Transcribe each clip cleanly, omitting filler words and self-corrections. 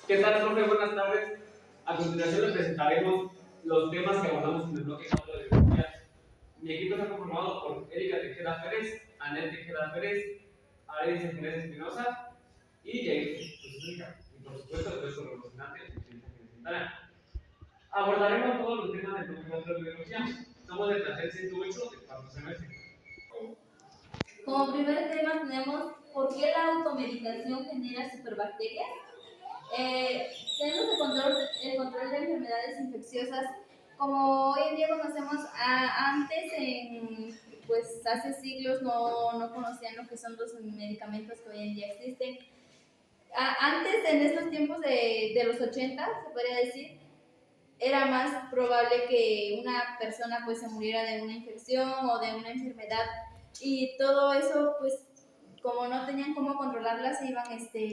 ¿Qué tal, profe? Buenas tardes. A continuación le presentaremos los temas que abordamos en el bloque 4 de biología. Mi equipo está conformado por Erika Tejeda Pérez, Anel Tejeda Pérez, Aris Jiménez Espinosa y Jair Jesús. Y por supuesto, nuestro representante, el presidente que presentará. Abordaremos todos los temas del bloque 4 de biología. Somos del plantel 108 del cuarto semestre. Como primer tema tenemos ¿por qué la automedicación genera superbacterias? Tenemos el control de enfermedades infecciosas. Como hoy en día conocemos, pues hace siglos no conocían lo que son los medicamentos que hoy en día existen. Antes, en estos tiempos de los 80, se podría decir, era más probable que una persona pues se muriera de una infección o de una enfermedad, y todo eso pues como no tenían cómo controlarlas se iban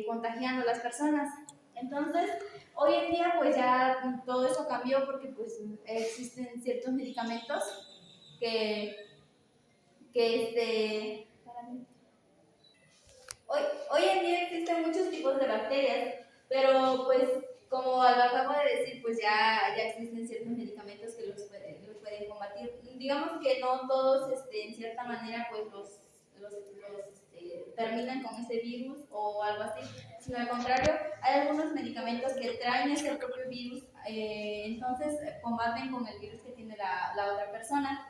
contagiando las personas. Entonces hoy en día pues ya todo eso cambió porque pues existen ciertos medicamentos que hoy en día existen muchos tipos de bacterias, pero pues como lo acabo de decir, pues ya existen ciertos medicamentos que los pueden combatir. Digamos que no todos en cierta manera pues terminan con ese virus o algo así, sino al contrario, hay algunos medicamentos que traen ese propio virus, entonces combaten con el virus que tiene la otra persona.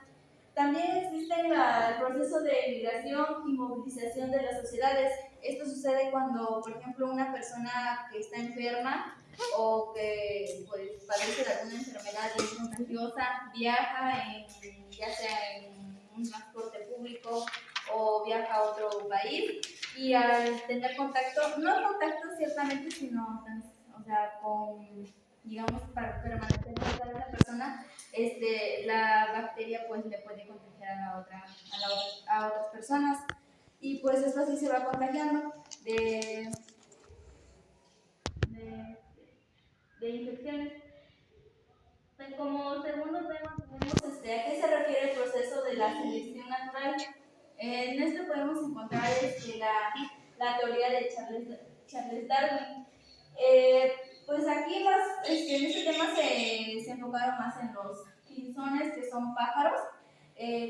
También existe el proceso de migración y movilización de las sociedades. Esto sucede cuando, por ejemplo, una persona que está enferma o que pues, padece de alguna enfermedad y es contagiosa, viaja ya sea en un transporte público o viaja a otro país, y al tener contacto, no contacto ciertamente, sino o sea, digamos, para permanecer cerca de esa persona, la bacteria pues le puede contagiar a otras personas, y pues esto así se va contagiando de, de infecciones. Pues como segundo tema tenemos ¿a qué se refiere el proceso de la selección natural? En esto podemos encontrar la teoría de Charles Darwin. Pues aquí en este tema se enfocaron más en los pinzones, que son pájaros.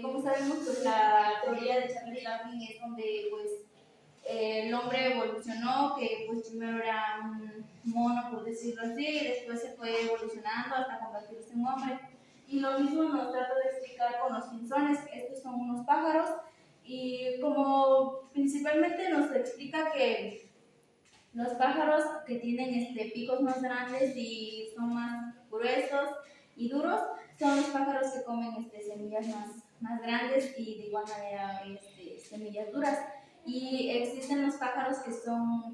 Como sabemos, pues la teoría de Charles Darwin es donde pues el hombre evolucionó, que pues primero era un mono, por decirlo así, y después se fue evolucionando hasta convertirse en hombre. Y lo mismo nos trato de explicar con los pinzones. Estos son unos pájaros, y como principalmente nos explica que los pájaros que tienen picos más grandes y son más gruesos y duros son los pájaros que comen semillas más grandes y de igual manera semillas duras. Y existen los pájaros que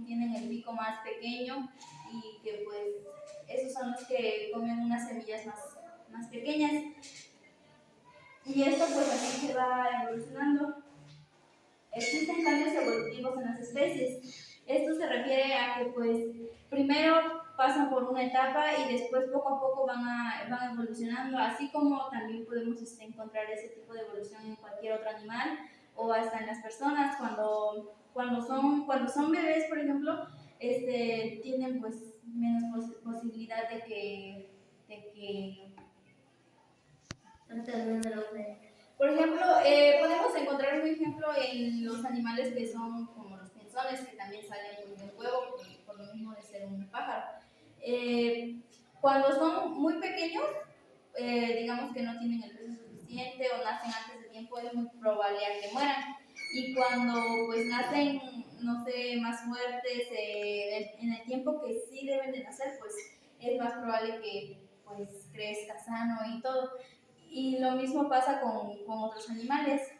tienen el pico más pequeño y que pues esos son los que comen unas semillas más pequeñas. Y esto pues así se va evolucionando. Existen cambios evolutivos en las especies. Esto se refiere a que pues primero pasan por una etapa y después poco a poco van evolucionando, así como también podemos encontrar ese tipo de evolución en cualquier otro animal o hasta en las personas. Cuando son bebés, por ejemplo, tienen pues menos posibilidad de que por ejemplo, podemos encontrar un ejemplo en los animales que son como los pinzones, que también salen del huevo por lo mismo de ser un pájaro. Cuando son muy pequeños, digamos que no tienen el peso suficiente o nacen antes de tiempo, es muy probable que mueran. Y cuando pues nacen, no sé, más fuertes, en el tiempo que sí deben de nacer, pues es más probable que pues crezca sano y todo. Y lo mismo pasa con otros animales.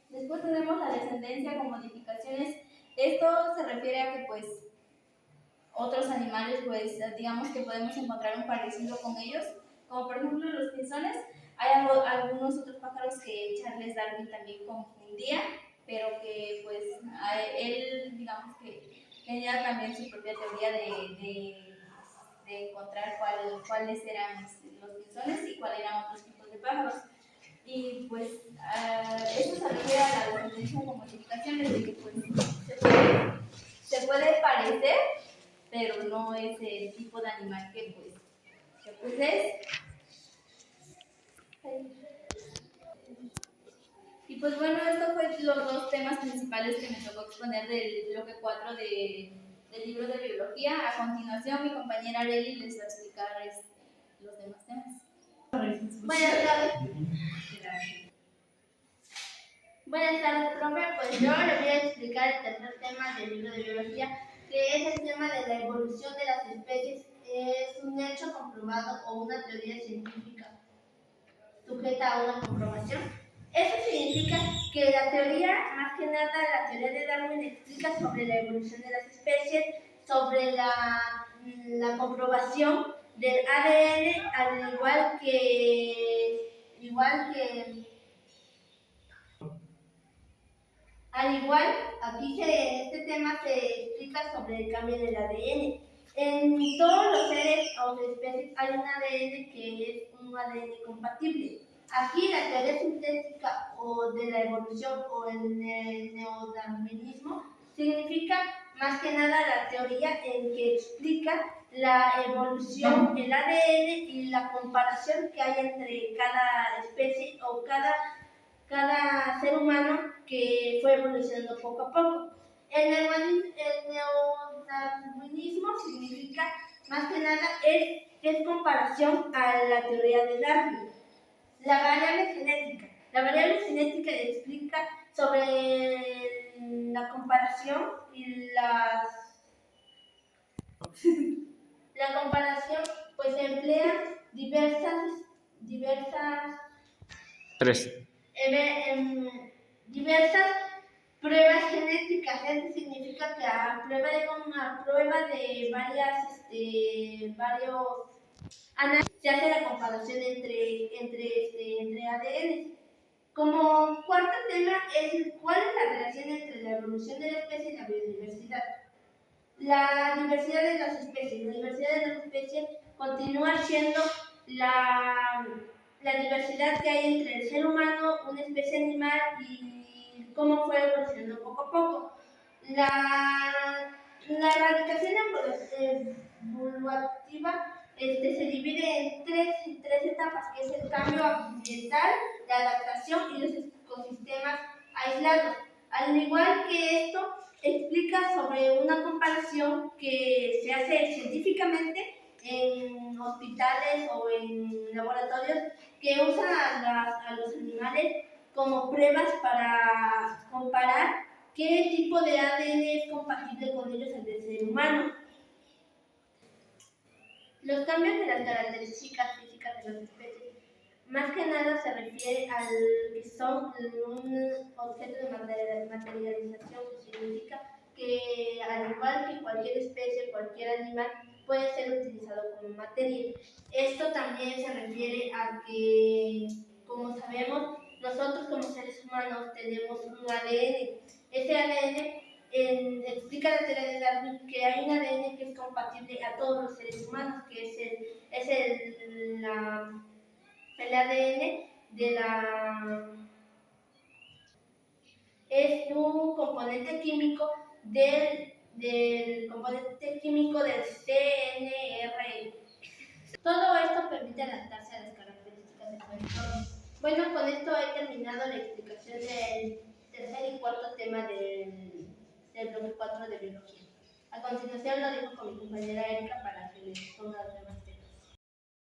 Después tenemos la descendencia con modificaciones. Esto se refiere a que pues otros animales, pues digamos que podemos encontrar un parecido con ellos, como por ejemplo los pinzones. Hay algunos otros pájaros que Charles Darwin también confundía, pero que pues él digamos que tenía también su propia teoría de encontrar cuáles eran los pinzones y cuáles eran otros tipos de pájaros. Y pues eso se refiere a la descendencia con modificaciones, de que pues se puede parecer, pero no es el tipo de animal que pues es. Y pues bueno, estos fueron los dos temas principales que me tocó exponer del bloque 4 del libro de biología. A continuación, mi compañera Arely les va a explicar los demás temas. Buenas tardes. Buenas tardes, profe. Pues yo le voy a explicar el tercer tema del libro de biología, que es el tema de la evolución de las especies. Es un hecho comprobado o una teoría científica sujeta a una comprobación. Eso significa que la teoría, más que nada la teoría de Darwin, explica sobre la evolución de las especies, sobre la comprobación del ADN, al igual aquí en este tema se explica sobre el cambio del ADN. En todos los seres o especies hay un ADN que es un ADN compatible. Aquí la teoría sintética o de la evolución o el neodarwinismo significa más que nada la teoría en que explica la evolución, el ADN y la comparación que hay entre cada especie o cada ser humano que fue evolucionando poco a poco. El neodarwinismo significa, más que nada, es comparación a la teoría de Darwin. La variable genética. La variable genética explica sobre la comparación y la comparación, pues emplea diversas diversas pruebas genéticas. Esto significa que a prueba de varios análisis se hace la comparación entre ADN. Como cuarto tema es cuál es la relación entre la evolución de la especie y la biodiversidad. La diversidad de las especies. La diversidad de las especies continúa siendo la diversidad que hay entre el ser humano, una especie animal y cómo fue evolucionando poco a poco. La erradicación evolutiva se divide en tres etapas, que es el cambio ambiental, la adaptación y los ecosistemas aislados. Al igual que esto, explica sobre una comparación que se hace científicamente en hospitales o en laboratorios que usan a los animales como pruebas para comparar qué tipo de ADN es compatible con ellos al del ser humano. Los cambios de las características físicas de las especies, más que nada se refiere al que son un objeto de materialización, que significa que al igual que cualquier especie, cualquier animal puede ser utilizado como materia. Esto también se refiere a que, como sabemos, nosotros como seres humanos tenemos un ADN. Ese ADN explica la teoría de Darwin que hay un ADN que es compatible a todos los seres humanos, que es el ADN de es un componente químico del componente químico del CNR. Todo esto permite adaptarse a las características de su entorno. Bueno, con esto he terminado la explicación del tercer y cuarto tema del bloque 4 de biología. A continuación lo dejo con mi compañera Erika para que les ponga los demás.